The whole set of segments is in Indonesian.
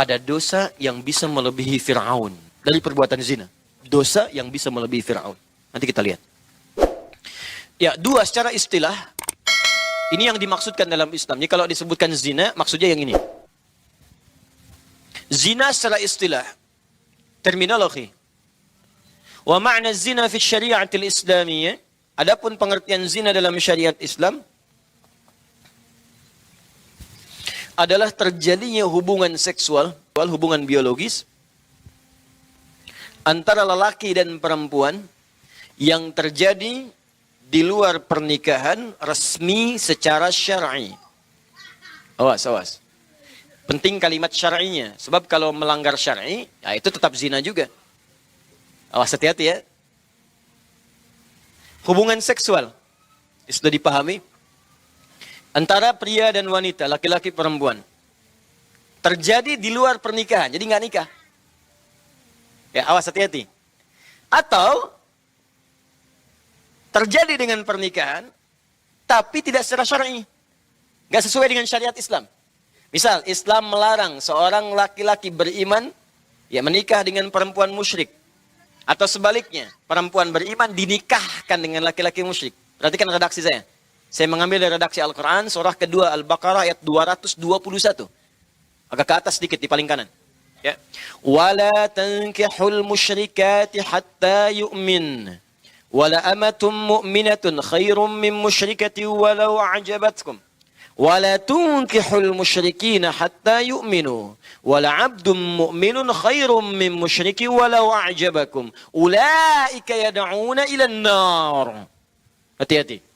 Ada dosa yang bisa melebihi Fir'aun dari perbuatan zina. Dosa yang bisa melebihi Fir'aun. Nanti kita lihat. Ya, dua secara istilah. Ini yang dimaksudkan dalam Islam. Jadi kalau disebutkan zina, maksudnya yang ini. Zina secara istilah. Terminologi. Wa ma'na zina fi syariatil islamiyah. Adapun pengertian zina dalam syariat Islam adalah terjadinya hubungan seksual, hubungan biologis antara lelaki dan perempuan yang terjadi di luar pernikahan resmi secara syar'i. Awas, awas. Penting kalimat syar'inya, sebab kalau melanggar syar'i, ya itu tetap zina juga. Awas, hati-hati ya. Hubungan seksual, sudah dipahami? Antara pria dan wanita, laki-laki perempuan. Terjadi di luar pernikahan, jadi nggak nikah. Ya, awas hati-hati. Atau terjadi dengan pernikahan, tapi tidak secara syar'i. Nggak sesuai dengan syariat Islam. Misal, Islam melarang seorang laki-laki beriman, ya menikah dengan perempuan musyrik. Atau sebaliknya, perempuan beriman dinikahkan dengan laki-laki musyrik. Perhatikan redaksi saya. Saya mengambil dari redaksi Al-Quran, surah kedua Al-Baqarah ayat 221. Agak ke atas sedikit di paling kanan. Ya. Wala tankihul musyrikati hatta yu'min. Wala amatum mu'minatun khairum min musyrikati walau a'jabatkum. Wala tunkihul musyrikina hatta yu'minu. Wala abdum mu'minun khairum min musyriki walau a'jabakum. Ulaika yad'una ilan nar. Hati-hati.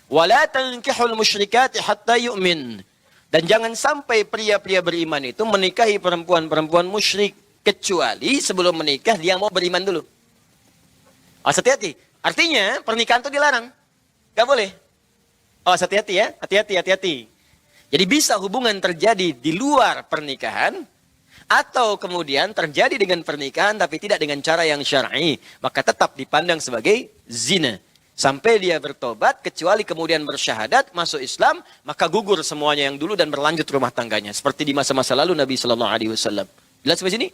Wala tankihul musyrikati hatta yu'min. Dan jangan sampai pria-pria beriman itu menikahi perempuan-perempuan musyrik. Kecuali sebelum menikah dia mau beriman dulu. Hati-hati. Artinya pernikahan itu dilarang. Gak boleh. Hati-hati ya. Hati-hati. Jadi bisa hubungan terjadi di luar pernikahan. Atau kemudian terjadi dengan pernikahan tapi tidak dengan cara yang syar'i. Maka tetap dipandang sebagai zina. Sampai dia bertobat, kecuali kemudian bersyahadat, masuk Islam, maka gugur semuanya yang dulu dan berlanjut rumah tangganya. Seperti di masa-masa lalu Nabi SAW. Jelas sampai sini?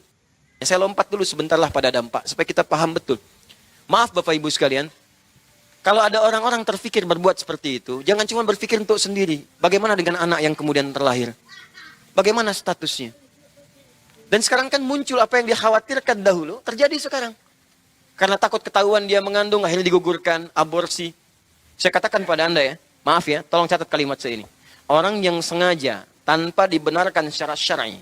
Ya, saya lompat dulu sebentarlah pada dampak, supaya kita paham betul. Maaf Bapak Ibu sekalian, kalau ada orang-orang terfikir berbuat seperti itu, jangan cuma berpikir untuk sendiri. Bagaimana dengan anak yang kemudian terlahir? Bagaimana statusnya? Dan sekarang kan muncul apa yang dikhawatirkan dahulu, terjadi sekarang. Karena takut ketahuan dia mengandung, akhirnya digugurkan, aborsi. Saya katakan pada Anda ya, maaf ya, tolong catat kalimat saya ini. Orang yang sengaja, tanpa dibenarkan secara syar'i,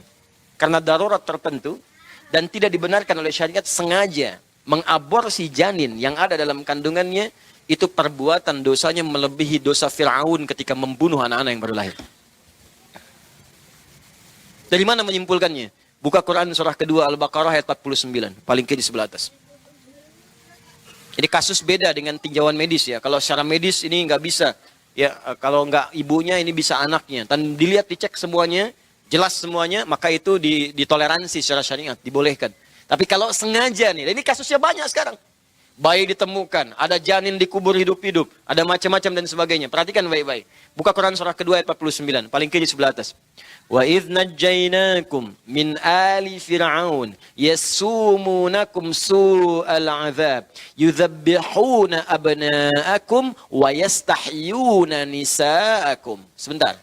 karena darurat tertentu, dan tidak dibenarkan oleh syariat, sengaja mengaborsi janin yang ada dalam kandungannya, itu perbuatan dosanya melebihi dosa Fir'aun ketika membunuh anak-anak yang baru lahir. Dari mana menyimpulkannya? Buka Quran surah kedua Al-Baqarah ayat 49, paling kiri sebelah atas. Jadi kasus beda dengan tinjauan medis ya. Kalau secara medis ini nggak bisa. Ya, kalau nggak ibunya ini bisa anaknya. Dan dilihat, dicek semuanya, jelas semuanya, maka itu ditoleransi secara syariat, dibolehkan. Tapi kalau sengaja nih, ini kasusnya banyak sekarang. Bayi ditemukan, ada janin dikubur hidup-hidup, ada macam-macam dan sebagainya. Perhatikan baik-baik. Buka Quran surah kedua ayat 49, paling kiri sebelah atas. Wa idh najjaynakum min ali fir'aun yasumunakum su'al 'adzab yudzabbihuna abna'akum wa yastahyuna nisa'akum. Sebentar.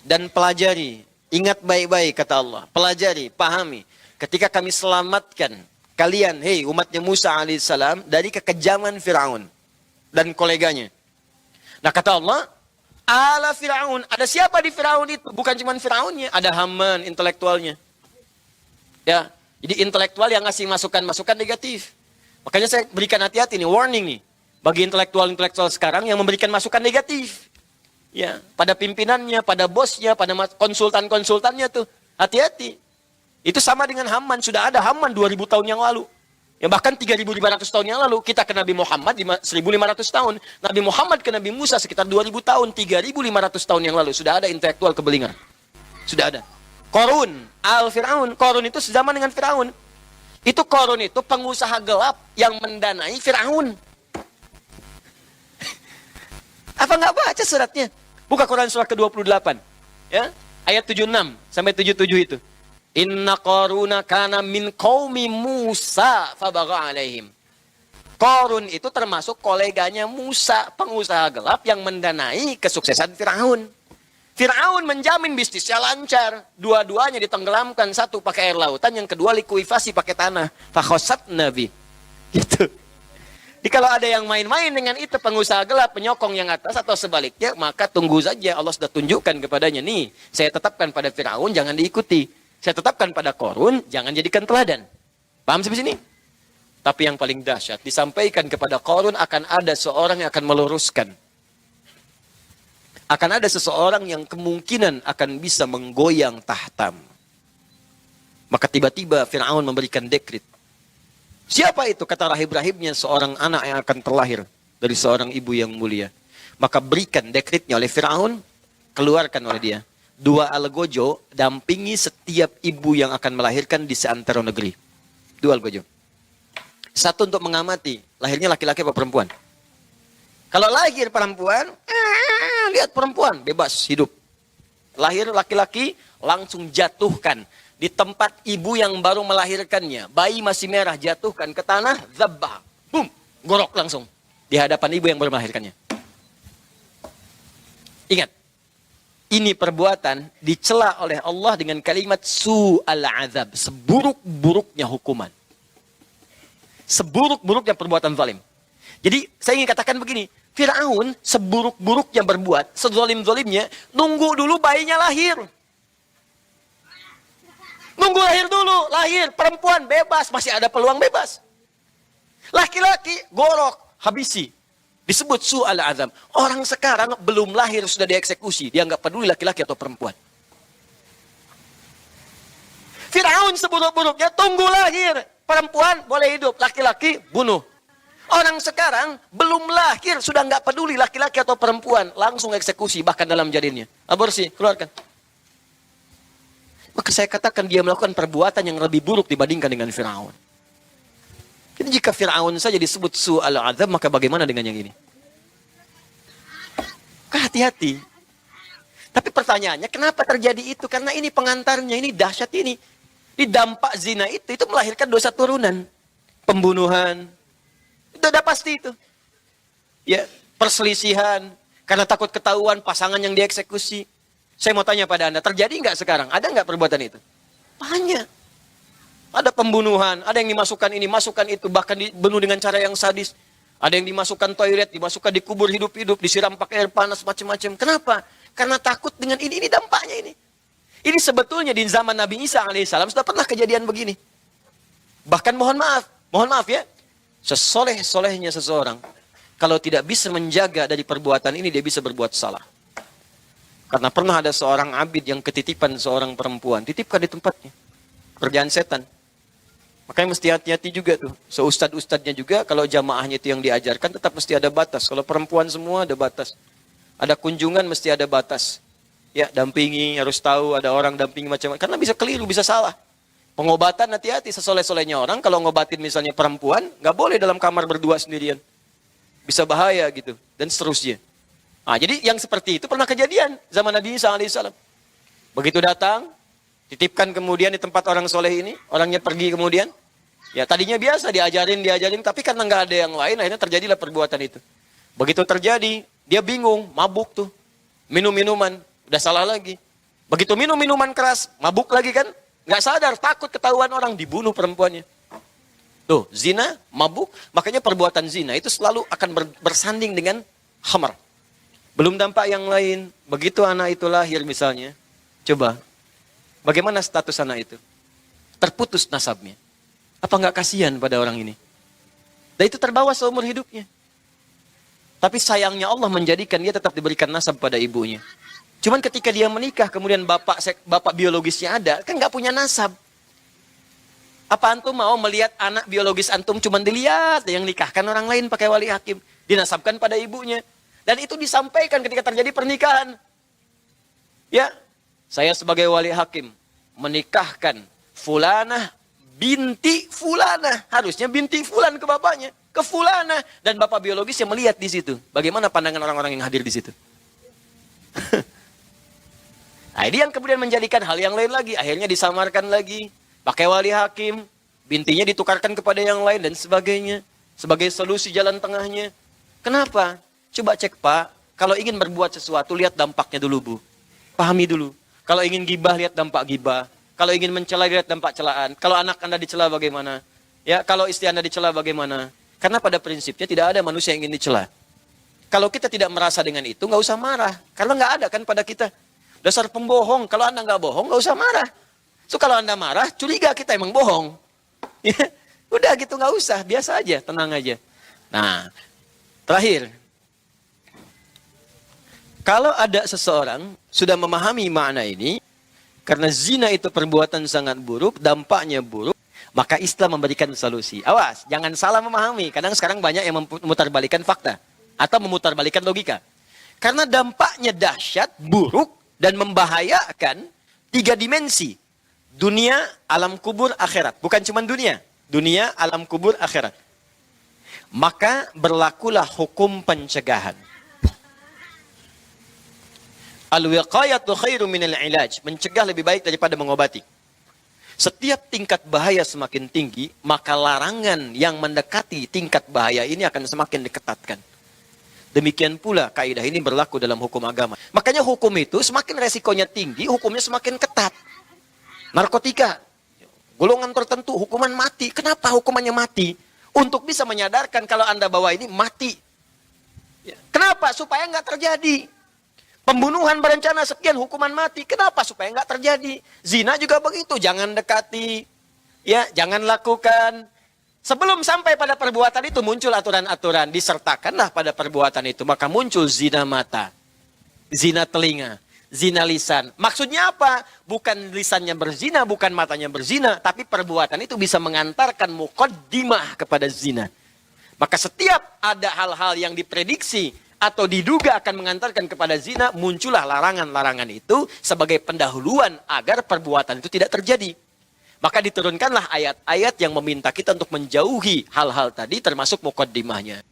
Dan pelajari, ingat baik-baik kata Allah. Pelajari, pahami. Ketika kami selamatkan kalian, hei umatnya Musa alaihissalam, dari kekejaman Fir'aun dan koleganya. Nah kata Allah, ala Fir'aun, ada siapa di Fir'aun itu? Bukan cuma Fir'aunnya, ada Haman intelektualnya. Ya, jadi intelektual yang ngasih masukan-masukan negatif. Makanya saya berikan hati-hati nih, warning nih. Bagi intelektual-intelektual sekarang yang memberikan masukan negatif. Ya, pada pimpinannya, pada bosnya, pada konsultan-konsultannya tuh. Hati-hati. Itu sama dengan Haman, sudah ada Haman 2000 tahun yang lalu. Ya bahkan 3500 tahun yang lalu, kita ke Nabi Muhammad 1500 tahun. Nabi Muhammad ke Nabi Musa sekitar 2000 tahun, 3500 tahun yang lalu. Sudah ada intelektual kebelingan. Sudah ada. Korun, Al-Fir'aun. Korun itu sezaman dengan Fir'aun. Itu Korun itu pengusaha gelap yang mendanai Fir'aun. Apa nggak baca suratnya? Buka Quran surah ke-28. Ya. Ayat 76 sampai 77 itu. Inna Qaruna kana min qaumi Musa fabagha alaihim. Qarun itu termasuk koleganya Musa, pengusaha gelap yang mendanai kesuksesan Firaun. Firaun menjamin bisnisnya lancar. Dua-duanya ditenggelamkan, satu pakai air lautan, yang kedua likuifasi pakai tanah. Fakhosatna bi. Gitu. Jadi kalau ada yang main-main dengan itu, pengusaha gelap penyokong yang atas atau sebaliknya, maka tunggu saja, Allah sudah tunjukkan kepadanya, nih, saya tetapkan pada Firaun jangan diikuti. Saya tetapkan pada Qarun, jangan jadikan teladan. Paham sampai sini? Tapi yang paling dahsyat, disampaikan kepada Qarun akan ada seorang yang akan meluruskan. Akan ada seseorang yang kemungkinan akan bisa menggoyang tahtam. Maka tiba-tiba Firaun memberikan dekret. Siapa itu? Kata rahib-rahibnya, seorang anak yang akan terlahir dari seorang ibu yang mulia. Maka berikan dekretnya oleh Firaun, keluarkan oleh dia. 2 algojo dampingi setiap ibu yang akan melahirkan di seantero negeri. 2 algojo. 1 untuk mengamati, lahirnya laki-laki apa perempuan. Kalau lahir perempuan, lihat perempuan, bebas hidup. Lahir laki-laki, langsung jatuhkan. Di tempat ibu yang baru melahirkannya. Bayi masih merah, jatuhkan ke tanah, zabbah. Bum, gorok langsung. Di hadapan ibu yang baru melahirkannya. Ingat. Ini perbuatan dicela oleh Allah dengan kalimat su'al azab. Seburuk-buruknya hukuman. Seburuk-buruknya perbuatan zalim. Jadi saya ingin katakan begini. Firaun seburuk-buruknya berbuat, sezalim-zalimnya, nunggu dulu bayinya lahir. Nunggu lahir dulu. Lahir, perempuan bebas. Masih ada peluang bebas. Laki-laki, gorok, habisi. Disebut su'al azab. Orang sekarang belum lahir sudah dieksekusi. Dia nggak peduli laki-laki atau perempuan. Firaun seburuk-buruknya tunggu lahir. Perempuan boleh hidup, laki-laki bunuh. Orang sekarang belum lahir sudah nggak peduli laki-laki atau perempuan. Langsung eksekusi, bahkan dalam janinnya. Aborsi, keluarkan. Maka saya katakan dia melakukan perbuatan yang lebih buruk dibandingkan dengan Firaun. Jadi jika Firaun saja disebut su'al azab, maka bagaimana dengan yang ini? Hati-hati. Tapi pertanyaannya, kenapa terjadi itu? Karena ini pengantarnya, ini dahsyat ini. Di dampak zina itu melahirkan dosa turunan. Pembunuhan. Itu udah pasti itu. Ya, perselisihan. Karena takut ketahuan pasangan yang dieksekusi. Saya mau tanya pada Anda, terjadi nggak sekarang? Ada nggak perbuatan itu? Banyak. Ada pembunuhan, ada yang dimasukkan ini, masukkan itu, bahkan dibunuh dengan cara yang sadis. Ada yang dimasukkan toilet, dimasukkan dikubur hidup-hidup, disiram pakai air panas, macam-macam. Kenapa? Karena takut dengan ini dampaknya ini. Ini sebetulnya di zaman Nabi Isa alaihissalam sudah pernah kejadian begini. Bahkan mohon maaf ya, sesoleh-solehnya seseorang, kalau tidak bisa menjaga dari perbuatan ini, dia bisa berbuat salah. Karena pernah ada seorang abid yang ketitipan seorang perempuan, titipkan di tempatnya. Kerjaan setan. Makanya mesti hati-hati juga tuh. Seustad-ustadnya juga, kalau jamaahnya itu yang diajarkan, tetap mesti ada batas. Kalau perempuan semua ada batas. Ada kunjungan mesti ada batas. Ya, dampingi, harus tahu ada orang dampingi macam-macam. Karena bisa keliru, bisa salah. Pengobatan hati-hati, sesoleh-solehnya orang, kalau ngobatin misalnya perempuan, nggak boleh dalam kamar berdua sendirian. Bisa bahaya gitu, dan seterusnya. Nah, jadi yang seperti itu pernah kejadian zaman Nabi Isa alaihissalam. Begitu datang, titipkan kemudian di tempat orang soleh ini, orangnya pergi kemudian. Ya tadinya biasa diajarin, tapi karena nggak ada yang lain, akhirnya terjadilah perbuatan itu. Begitu terjadi, dia bingung, mabuk tuh. Minum minuman, udah salah lagi. Begitu minum minuman keras, mabuk lagi kan. Nggak sadar, takut ketahuan orang, dibunuh perempuannya. Tuh, zina, mabuk, makanya perbuatan zina itu selalu akan bersanding dengan khamar. Belum dampak yang lain, begitu anak itu lahir misalnya, coba, bagaimana status anak itu? Terputus nasabnya. Apa nggak kasihan pada orang ini? Dan itu terbawa seumur hidupnya. Tapi sayangnya Allah menjadikan dia tetap diberikan nasab pada ibunya. Cuman ketika dia menikah, kemudian bapak biologisnya ada, kan nggak punya nasab. Apa antum mau melihat anak biologis antum cuman dilihat, yang nikahkan orang lain pakai wali hakim, dinasabkan pada ibunya. Dan itu disampaikan ketika terjadi pernikahan. Ya, saya sebagai wali hakim menikahkan fulanah binti fulanah. Harusnya binti fulan ke bapaknya, ke fulanah, dan bapak biologis yang melihat di situ. Bagaimana pandangan orang-orang yang hadir di situ? Nah, ini yang kemudian menjadikan hal yang lain lagi. Akhirnya disamarkan lagi. Pakai wali hakim. Bintinya ditukarkan kepada yang lain dan sebagainya. Sebagai solusi jalan tengahnya. Kenapa? Coba cek Pak. Kalau ingin berbuat sesuatu, lihat dampaknya dulu Bu. Pahami dulu. Kalau ingin gibah, lihat dampak gibah. Kalau ingin mencela, lihat dampak celaan. Kalau anak Anda dicela bagaimana? Ya, kalau istri Anda dicela bagaimana? Karena pada prinsipnya tidak ada manusia yang ingin dicela. Kalau kita tidak merasa dengan itu, nggak usah marah. Karena nggak ada kan pada kita. Dasar pembohong. Kalau Anda nggak bohong, nggak usah marah. So kalau Anda marah, curiga kita emang bohong. Ya, udah gitu nggak usah, biasa aja, tenang aja. Nah, terakhir. Kalau ada seseorang sudah memahami makna ini, karena zina itu perbuatan sangat buruk, dampaknya buruk, maka Islam memberikan solusi. Awas, jangan salah memahami. Kadang sekarang banyak yang memutarbalikkan fakta. Atau memutarbalikkan logika. Karena dampaknya dahsyat, buruk, dan membahayakan 3 dimensi. Dunia, alam kubur, akhirat. Bukan cuma dunia. Dunia, alam kubur, akhirat. Maka berlakulah hukum pencegahan. Al-wiqayatu khairu minal ilaj. Mencegah lebih baik daripada mengobati. Setiap tingkat bahaya semakin tinggi, maka larangan yang mendekati tingkat bahaya ini akan semakin diketatkan. Demikian pula kaidah ini berlaku dalam hukum agama. Makanya hukum itu semakin resikonya tinggi, hukumnya semakin ketat. Narkotika, golongan tertentu, hukuman mati. Kenapa hukumannya mati? Untuk bisa menyadarkan kalau Anda bawa ini mati. Kenapa? Supaya nggak terjadi. Pembunuhan berencana sekian, hukuman mati. Kenapa? Supaya nggak terjadi. Zina juga begitu, jangan dekati. Ya, jangan lakukan. Sebelum sampai pada perbuatan itu muncul aturan-aturan, disertakanlah pada perbuatan itu. Maka muncul zina mata, zina telinga, zina lisan. Maksudnya apa? Bukan lisannya berzina, bukan matanya berzina. Tapi perbuatan itu bisa mengantarkan muqaddimah kepada zina. Maka setiap ada hal-hal yang diprediksi atau diduga akan mengantarkan kepada zina, muncullah larangan-larangan itu sebagai pendahuluan agar perbuatan itu tidak terjadi. Maka diturunkanlah ayat-ayat yang meminta kita untuk menjauhi hal-hal tadi termasuk muqaddimahnya.